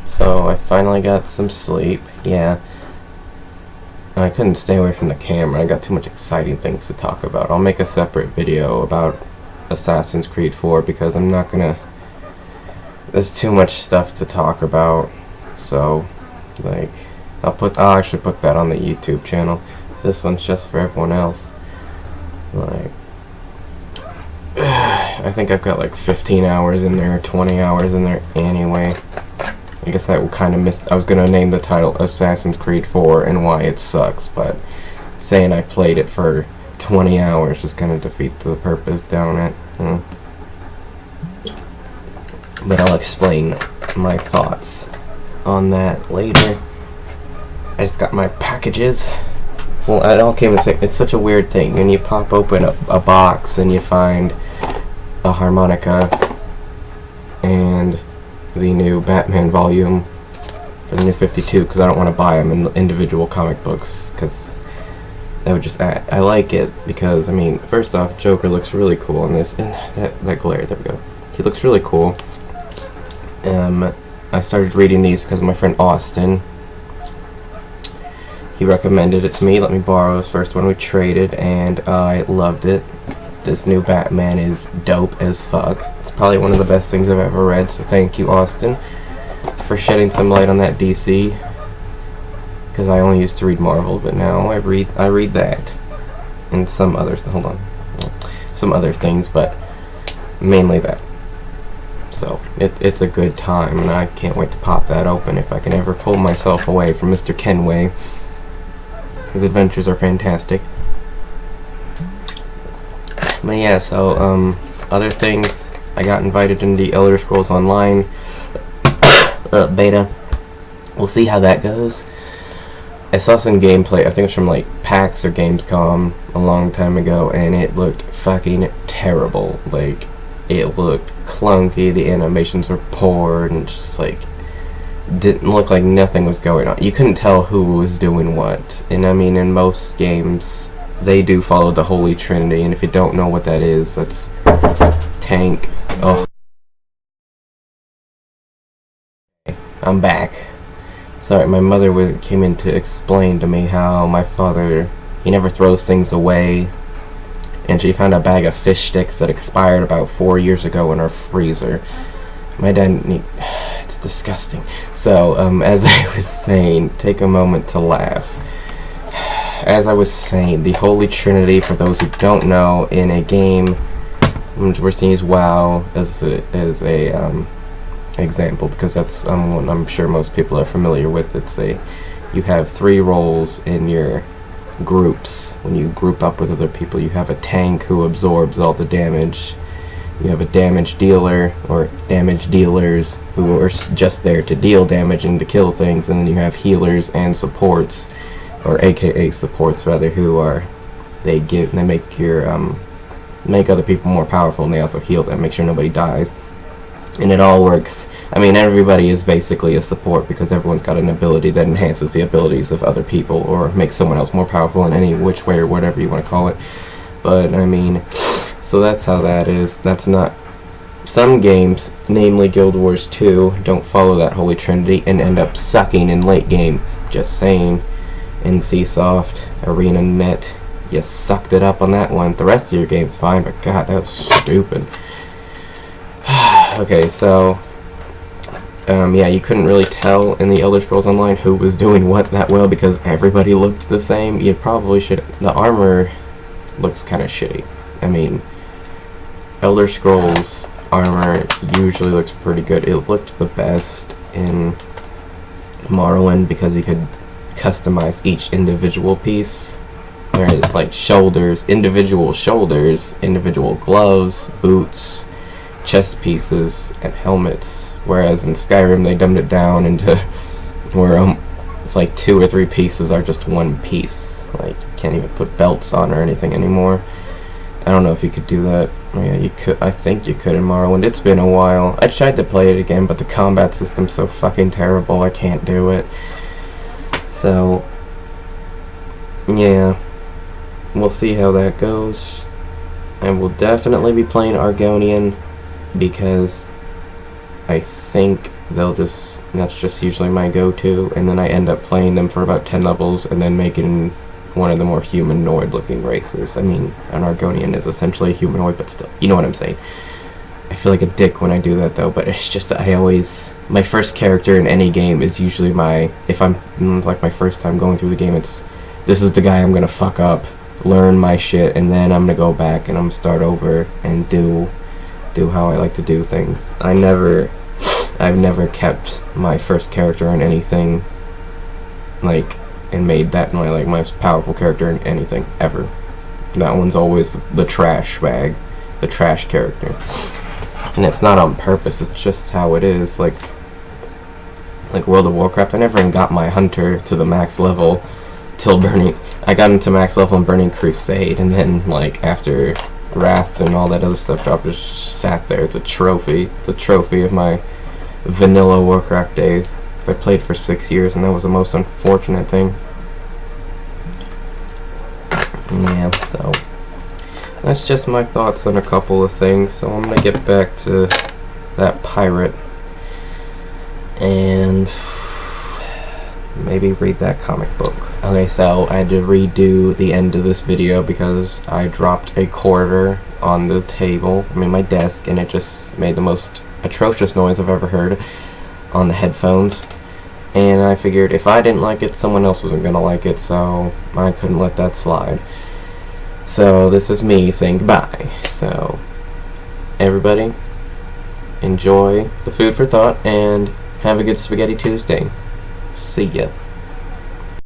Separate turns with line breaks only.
So I finally got some sleep. Yeah. I couldn't stay away from the camera. I got too much exciting things to talk about. I'll make a separate video about Assassin's Creed 4 because I'm not gonna... There's too much stuff to talk about. So, like, I'll actually put that on the YouTube channel. This one's just for everyone else. Like, I think I've got like 15 hours in there, 20 hours in there anyway. I guess that will kind of miss... I was going to name the title Assassin's Creed 4 and why it sucks, but saying I played it for 20 hours just kind of defeats the purpose, don't it? But I'll explain my thoughts on that later. I just got my packages. Well, it all came with... It's such a weird thing. When you pop open a box and you find a harmonica and the new Batman volume for the new 52, because I don't want to buy them in individual comic books, because that would just add. I like it because, I mean, first off, Joker looks really cool in this, and that glare, there we go. He looks really cool. I started reading these because of my friend Austin. He recommended it to me, let me borrow his first one, we traded, and I loved it. This new Batman is dope as fuck. It's probably one of the best things I've ever read, so thank you, Austin, for shedding some light on that DC. Because I only used to read Marvel, but now I read that. And some other things, but mainly that. So, it's a good time, and I can't wait to pop that open if I can ever pull myself away from Mr. Kenway. His adventures are fantastic. But yeah, so, other things, I got invited into the Elder Scrolls Online beta. We'll see how that goes. I saw some gameplay, I think it's from like PAX or Gamescom a long time ago, and it looked fucking terrible. Like, it looked clunky, the animations were poor, and just like, didn't look like nothing was going on. You couldn't tell who was doing what. And I mean, in most games, they do follow the Holy Trinity, and if you don't know what that is, that's tank. Oh, I'm back. Sorry, my mother came in to explain to me how my father, he never throws things away, and she found a bag of fish sticks that expired about 4 years ago in our freezer. My dad, it's disgusting. So, as I was saying, take a moment to laugh. As I was saying, the Holy Trinity, for those who don't know, in a game, we're going to use WoW as a example, because that's one I'm sure most people are familiar with. You have 3 roles in your groups. When you group up with other people, you have a tank who absorbs all the damage. You have a damage dealer, or damage dealers, who are just there to deal damage and to kill things, and then you have healers and supports, or AKA supports rather, who are they make your make other people more powerful, and they also heal them, make sure nobody dies. And it all works. I mean, everybody is basically a support because everyone's got an ability that enhances the abilities of other people or makes someone else more powerful in any which way or whatever you want to call it. But I mean, so that's how that is. That's not... Some games, namely Guild Wars 2, don't follow that Holy Trinity and end up sucking in late game. Just saying. NCSoft, ArenaNet, you sucked it up on that one. The rest of your game's fine, but god, that was stupid. Okay, so yeah, you couldn't really tell in the Elder Scrolls Online who was doing what that well because everybody looked the same. You probably should... The armor looks kind of shitty. I mean, Elder Scrolls armor usually looks pretty good. It looked the best in Morrowind because you could customize each individual piece. Right, like shoulders, individual gloves, boots, chest pieces, and helmets. Whereas in Skyrim they dumbed it down into where it's like 2 or 3 pieces are just one piece. Like, you can't even put belts on or anything anymore. I don't know if you could do that. Yeah, you could. I think you could in Morrowind. It's been a while. I tried to play it again, but the combat system's so fucking terrible, I can't do it. So, yeah. We'll see how that goes. I will definitely be playing Argonian because I think that's just usually my go-to, and then I end up playing them for about 10 levels and then making one of the more humanoid looking races. I mean, an Argonian is essentially a humanoid, but still, you know what I'm saying. I feel like a dick when I do that though, but it's just my first character in any game is usually if I'm like my first time going through the game, this is the guy I'm gonna fuck up, learn my shit, and then I'm gonna go back and I'm gonna start over and do how I like to do things. I've never kept my first character in anything, like, and made that my most powerful character in anything ever. That one's always the trash bag, the trash character, and it's not on purpose. It's just how it is. Like World of Warcraft, I never even got my hunter to the max level till Burning. I got into max level in Burning Crusade, and then like after Wrath and all that other stuff dropped, it just sat there. It's a trophy. It's a trophy of my vanilla Warcraft days. I played for 6 years, and that was the most unfortunate thing. Yeah, so that's just my thoughts on a couple of things. So I'm gonna get back to that pirate and maybe read that comic book. Okay, so I had to redo the end of this video because I dropped a quarter on the table, my desk, and it just made the most atrocious noise I've ever heard on the headphones. And I figured if I didn't like it, someone else wasn't gonna like it, so I couldn't let that slide. So this is me saying goodbye. So everybody, enjoy the food for thought and have a good Spaghetti Tuesday. See ya.